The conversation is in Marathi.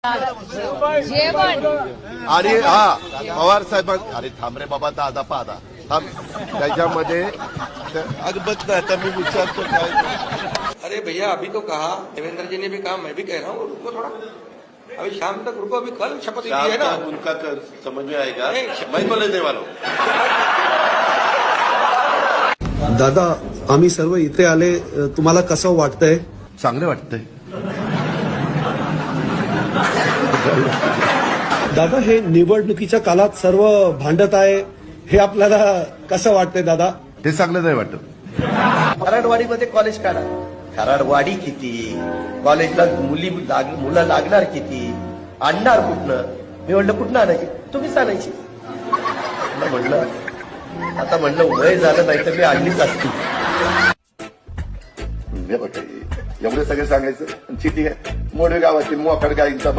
जेवण आणि हा पवार साहेब अरे थांब रे बाबा दादा पादा थांब त्याच्यामध्ये अगं बघ ना आता मी विचारतो काय अरे भैया अभी तो कहा देवेंद्र जी ने भी कहा मैं भी कह रहा हूँ रुको थोड़ा अभी शाम तक रुको अभी कल शपथ ली है ना उनका समझ में आएगा मैं तो लेने वाला हूं। दादा आम्ही सर्व इथे आले तुम्हाला कसं वाटतंय? चांगलं वाटतंय दादा हे निवडणुकीच्या काळात सर्व भांडत आहे हे आपल्याला कसं वाटतंय दादा? हे चांगलं नाही वाटत। खराडवाडीमध्ये कॉलेज काढा, खराडवाडी किती, कॉलेजला मुलं लागणार किती, आणणार कुठनं? मी म्हणलं कुठनं आणायची? तुम्हीच आणायची म्हणलं आता म्हणलं वय झालं नाही तर मी आणलीच असती। एवढे सगळे सांगायचं चिठी आहे मोठे गावातील मोकड गाईंचा